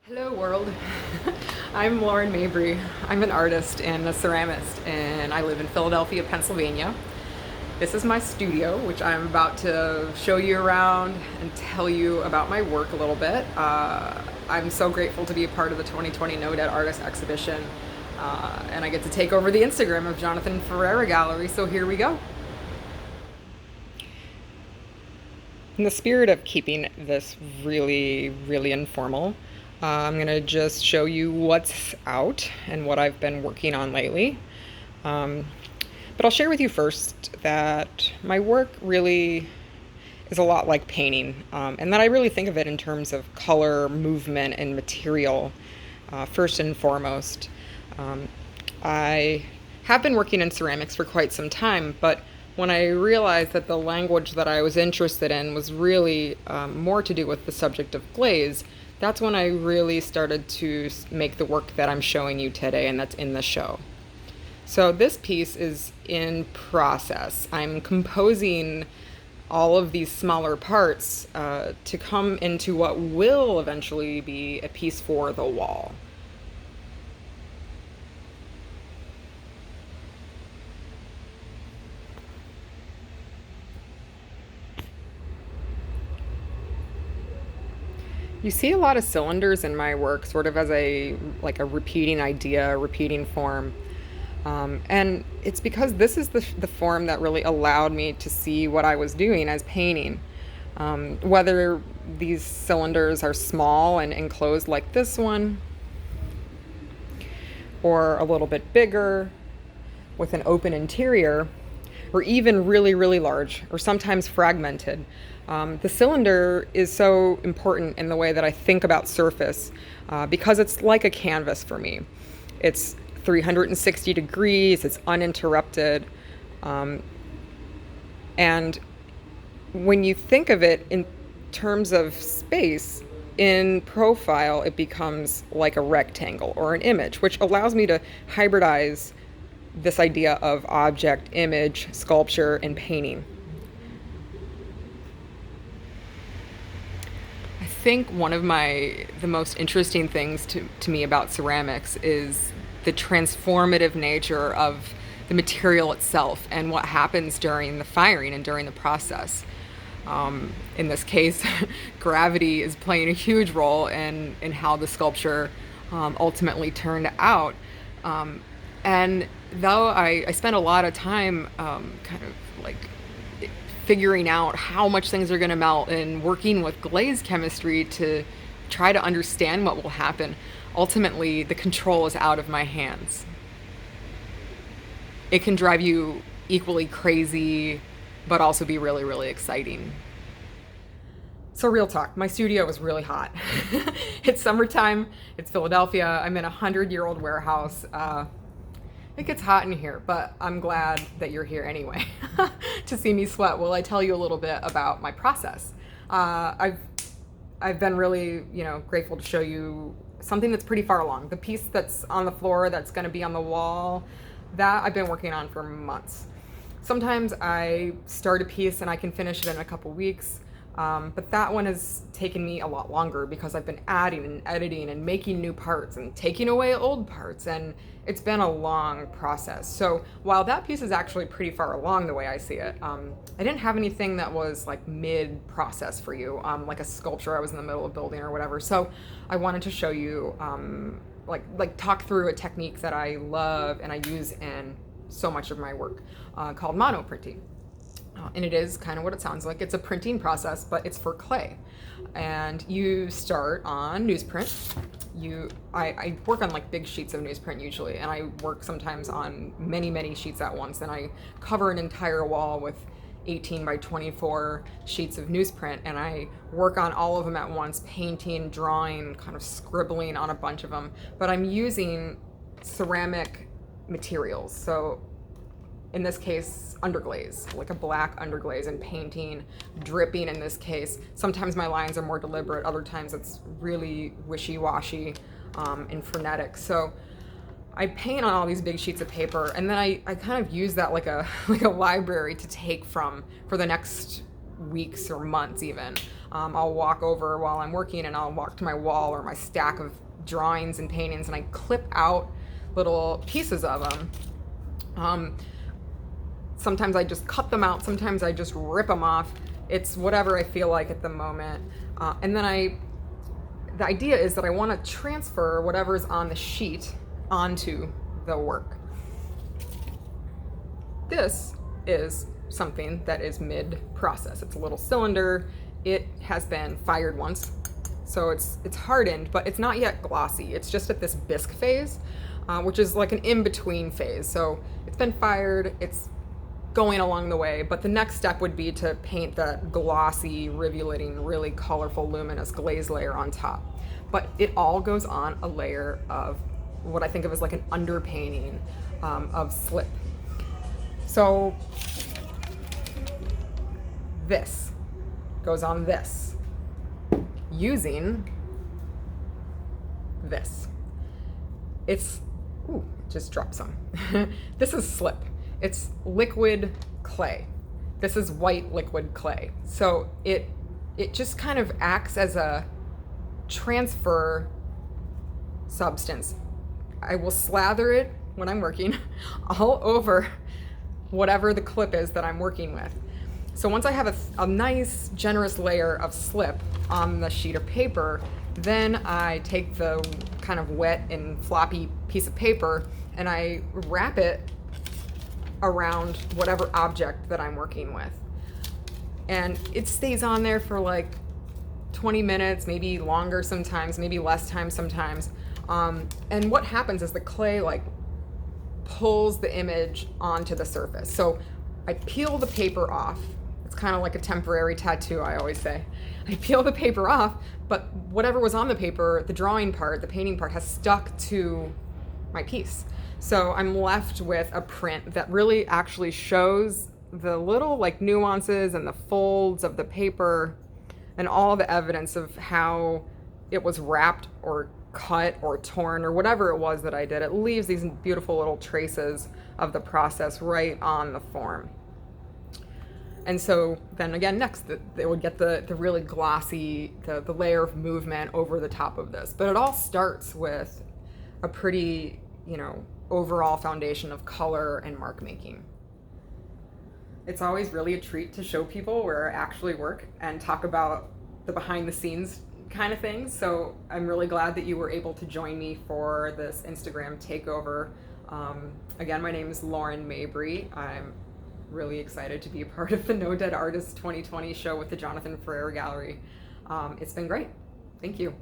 Hello world. I'm Lauren Mabry. I'm an artist and a ceramist, and I live in Philadelphia, Pennsylvania. This is my studio, which I'm about to show you around and tell you about my work a little bit. I'm so grateful to be a part of the 2020 No Dead Artist exhibition, and I get to take over the Instagram of Jonathan Ferrara Gallery, so here we go. In the spirit of keeping this really informal, I'm going to just show you what's out and what I've been working on lately. But I'll share with you first that my work really is a lot like painting, and that I really think of it in terms of color, movement, and material, first and foremost. I have been working in ceramics for quite some time, but when I realized that the language that I was interested in was really more to do with the subject of glaze, that's when I really started to make the work that I'm showing you today and that's in the show. So this piece is in process. I'm composing all of these smaller parts to come into what will eventually be a piece for the wall. You see a lot of cylinders in my work, sort of as a repeating idea, repeating form. And it's because this is the form that really allowed me to see what I was doing as painting. Whether these cylinders are small and enclosed like this one, or a little bit bigger with an open interior, or even really large, or sometimes fragmented. The cylinder is so important in the way that I think about surface because it's like a canvas for me. It's 360 degrees, it's uninterrupted. And when you think of it in terms of space, in profile, it becomes like a rectangle or an image, which allows me to hybridize this idea of object, image, sculpture, and painting. I think one of the most interesting things to me about ceramics is the transformative nature of the material itself and what happens during the firing and during the process. In this case, gravity is playing a huge role in how the sculpture ultimately turned out. And though I spent a lot of time kind of like figuring out how much things are going to melt and working with glaze chemistry to try to understand what will happen, ultimately the control is out of my hands. It can drive you equally crazy, but also be really exciting. So real talk, my studio is really hot. It's summertime, it's Philadelphia, I'm in a 100-year-old warehouse. It gets hot in here, but I'm glad that you're here anyway to see me sweat while I tell you a little bit about my process. I've been really, grateful to show you something that's pretty far along. The piece that's on the floor that's going to be on the wall, that I've been working on for months. Sometimes I start a piece and I can finish it in a couple weeks. But that one has taken me a lot longer because I've been adding and editing and making new parts and taking away old parts, and it's been a long process. So while that piece is actually pretty far along the way I see it, I didn't have anything that was like mid-process for you, like a sculpture I was in the middle of building or whatever. So I wanted to show you, talk through a technique that I love and I use in so much of my work called mono printing. And it is kind of what it sounds like. It's a printing process, but it's for clay. And you start on newsprint. I work on like big sheets of newsprint usually, and I work sometimes on many sheets at once. And I cover an entire wall with 18 by 24 sheets of newsprint, and I work on all of them at once, painting, drawing, kind of scribbling on a bunch of them. But I'm using ceramic materials. So in this case, underglaze, like a black underglaze, and painting, dripping in this case. Sometimes my lines are more deliberate, other times it's really wishy-washy and frenetic. So I paint on all these big sheets of paper, and then I kind of use that like a library to take from for the next weeks or months even. I'll walk over while I'm working, and I'll walk to my wall or my stack of drawings and paintings, and I clip out little pieces of them. Sometimes I just cut them out, sometimes I just rip them off. It's whatever I feel like at the moment. And then the idea is that I want to transfer whatever's on the sheet onto the work. This is something that is mid-process. It's a little cylinder. It has been fired once, so it's hardened, but it's not yet glossy. It's just at this bisque phase, which is like an in-between phase. So it's been fired, it's going along the way, but the next step would be to paint the glossy, rivulating, really colorful, luminous glaze layer on top. But it all goes on a layer of what I think of as like an underpainting of slip. So this goes on this using this. It's, ooh, just dropped some. This is slip. It's liquid clay. This is white liquid clay. So it just kind of acts as a transfer substance. I will slather it when I'm working all over whatever the clip is that I'm working with. So once I have a nice, generous layer of slip on the sheet of paper, then I take the kind of wet and floppy piece of paper and I wrap it around whatever object that I'm working with. And it stays on there for like 20 minutes, maybe longer sometimes, maybe less time sometimes. And what happens is the clay like pulls the image onto the surface. So I peel the paper off. It's kind of like a temporary tattoo, I always say. I peel the paper off, but whatever was on the paper, the drawing part, the painting part, has stuck to my piece. So I'm left with a print that really actually shows the little like nuances and the folds of the paper and all the evidence of how it was wrapped or cut or torn or whatever it was that I did. It leaves these beautiful little traces of the process right on the form. And so then again, next, they would get the really glossy, the layer of movement over the top of this. But it all starts with a pretty, overall foundation of color and mark making. It's always really a treat to show people where I actually work and talk about the behind the scenes kind of things. So I'm really glad that you were able to join me for this Instagram takeover. Again, my name is Lauren Mabry. I'm really excited to be a part of the No Dead Artists 2020 show with the Ferrara Gallery. It's been great. Thank you.